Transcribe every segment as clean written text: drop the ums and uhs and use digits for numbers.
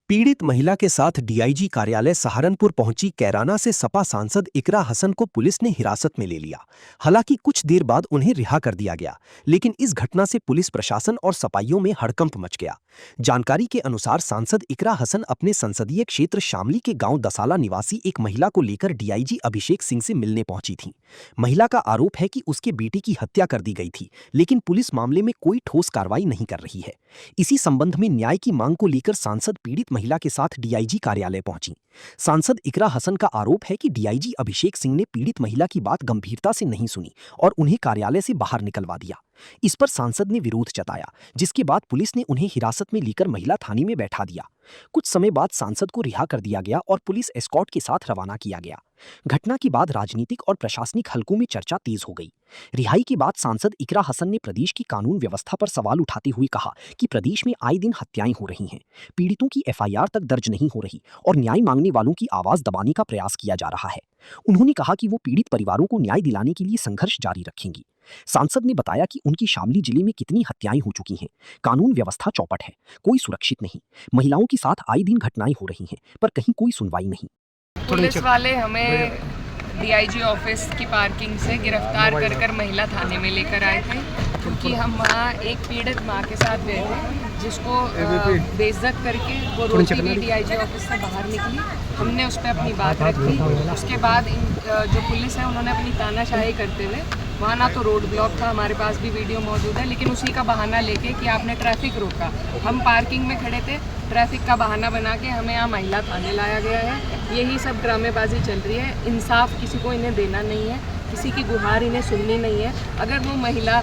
पीड़ित महिला के साथ डीआईजी कार्यालय सहारनपुर पहुंची कैराना से सपा सांसद इकरा हसन को पुलिस ने हिरासत में ले लिया। हालांकि कुछ देर बाद उन्हें रिहा कर दिया गया, लेकिन इस घटना से पुलिस प्रशासन और सपाइयों में हड़कंप मच गया। जानकारी के अनुसार सांसद इकरा हसन अपने संसदीय क्षेत्र शामली के गांव दसाला निवासी एक महिला को लेकर डीआईजी अभिषेक सिंह से मिलने पहुंची थी। महिला का आरोप है कि उसके बेटे की हत्या कर दी गई थी, लेकिन पुलिस मामले में कोई ठोस कार्रवाई नहीं कर रही है। इसी संबंध में न्याय की मांग को लेकर सांसद पीड़ित महिला के साथ डीआईजी कार्यालय पहुंची। सांसद इकरा हसन का आरोप है कि डीआईजी अभिषेक सिंह ने पीड़ित महिला की बात गंभीरता से नहीं सुनी और उन्हें कार्यालय से बाहर निकलवा दिया। इस पर सांसद ने विरोध जताया, जिसके बाद पुलिस ने उन्हें हिरासत में लेकर महिला थाने में बैठा दिया। कुछ समय बाद सांसद को रिहा कर दिया गया और पुलिस एस्कॉर्ट के साथ रवाना किया गया। घटना के बाद राजनीतिक और प्रशासनिक हलकों में चर्चा तेज हो गई। रिहाई के बाद सांसद इकरा हसन ने प्रदेश की कानून व्यवस्था पर सवाल उठाते हुए कहा कि प्रदेश में आए दिन हत्याएं हो रही हैं, पीड़ितों की एफआईआर तक दर्ज नहीं हो रही और न्याय मांगने वालों की आवाज दबाने का प्रयास किया जा रहा है। उन्होंने कहा कि वो पीड़ित परिवारों को न्याय दिलाने के लिए संघर्ष जारी रखेंगी। सांसद ने बताया कि उनकी शामली जिले में कितनी हत्याएं हो चुकी हैं, कानून व्यवस्था चौपट है, कोई सुरक्षित नहीं, महिलाओं के साथ आए दिन घटनाएं हो रही हैं, पर कहीं कोई सुनवाई नहीं। पुलिस वाले हमें डीआईजी ऑफिस की पार्किंग से गिरफ्तार कर महिला थाने में लेकर आए थे, क्योंकि हम वहाँ एक पीड़ित माँ के साथ गए थे, जिसको बेइज्जत करके वो रोती हुई डीआईजी ऑफिस से बाहर निकली। हमने उस पर अपनी बात रखी। उसके बाद जो पुलिस है उन्होंने अपनी तानाशाही करते हुए, वहाँ ना तो रोड ब्लॉक था, हमारे पास भी वीडियो मौजूद है, लेकिन उसी का बहाना लेके कि आपने ट्रैफिक रोका, हम पार्किंग में खड़े थे, ट्रैफिक का बहाना बना के हमें यहाँ महिला थाने लाया गया है। यही सब ड्रामेबाजी चल रही है। इंसाफ किसी को इन्हें देना नहीं है, किसी की गुहार इन्हें सुननी नहीं है। अगर वो महिला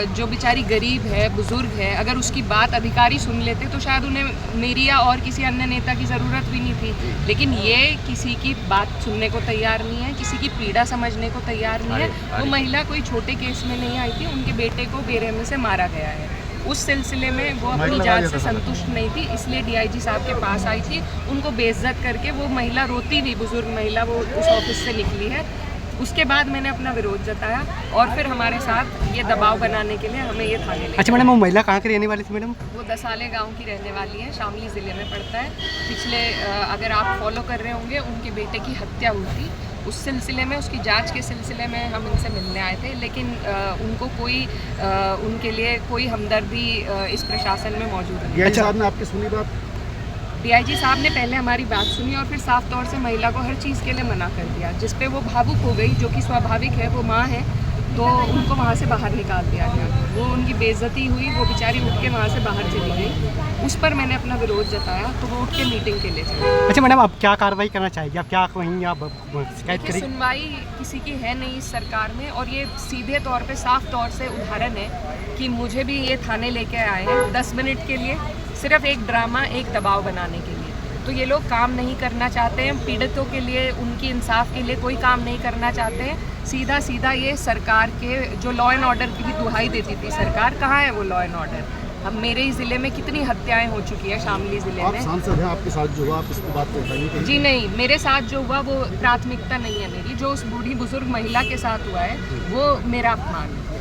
जो बेचारी गरीब है, बुजुर्ग है, अगर उसकी बात अधिकारी सुन लेते तो शायद उन्हें मेरी या और किसी अन्य नेता की ज़रूरत भी नहीं थी, लेकिन ये किसी की बात सुनने को तैयार नहीं है, किसी की पीड़ा समझने को तैयार नहीं है। वो महिला कोई छोटे केस में नहीं आई थी, उनके बेटे को बेरहमी से मारा गया है। उस सिलसिले में वो अपनी जांच से संतुष्ट नहीं थी, इसलिए डीआईजी साहब के पास आई थी। उनको बेइज्जत करके वो महिला रोती हुई बुजुर्ग महिला वो उस ऑफिस से निकली है। उसके बाद मैंने अपना विरोध जताया और फिर हमारे साथ ये दबाव बनाने के लिए हमें ये थाने ले। अच्छा मैडम, वो महिला कहाँ की रहने वाली थी मैडम? वो दसाले गांव की रहने वाली है, शामली ज़िले में पड़ता है। पिछले अगर आप फॉलो कर रहे होंगे, उनके बेटे की हत्या हुई थी, उस सिलसिले में, उसकी जांच के सिलसिले में हम इनसे मिलने आए थे, लेकिन उनको कोई उनके लिए कोई हमदर्दी इस प्रशासन में मौजूद नहीं। अच्छा, आपने आपकी सुनी बात? डीआईजी साहब ने पहले हमारी बात सुनी और फिर साफ तौर से महिला को हर चीज़ के लिए मना कर दिया, जिस पे वो भावुक हो गई, जो कि स्वाभाविक है, वो माँ है, तो उनको वहाँ से बाहर निकाल दिया गया। वो उनकी बेइज्जती हुई, वो बेचारी उठ के वहाँ से बाहर चली गई। उस पर मैंने अपना विरोध जताया, तो वो उठ के मीटिंग के लिए चली। अच्छा मैडम, आप क्या कार्रवाई करना चाहेंगे? आप क्या कहेंगे? आप शिकायत करेंगे? सुनवाई किसी की है नहीं इस सरकार में, और ये सीधे तौर पे साफ तौर से उदाहरण है कि मुझे भी ये थाने लेके आए हैं 10 मिनट के लिए, सिर्फ एक ड्रामा, एक दबाव बनाने के लिए। तो ये लोग काम नहीं करना चाहते हैं, पीड़ितों के लिए, उनकी इंसाफ के लिए कोई काम नहीं करना चाहते हैं। सीधा सीधा ये सरकार के जो लॉ एंड ऑर्डर की भी दुहाई देती थी सरकार, कहाँ है वो लॉ एंड ऑर्डर? हम मेरे ही ज़िले में कितनी हत्याएं हो चुकी है, शामली ज़िले में। आप सांसद हैं, आपके साथ जो हुआ आप इसकी बात बताइए। जी नहीं, मेरे साथ जो हुआ वो प्राथमिकता नहीं है मेरी, जो उस बूढ़ी बुजुर्ग महिला के साथ हुआ है वो मेरा अपमान है।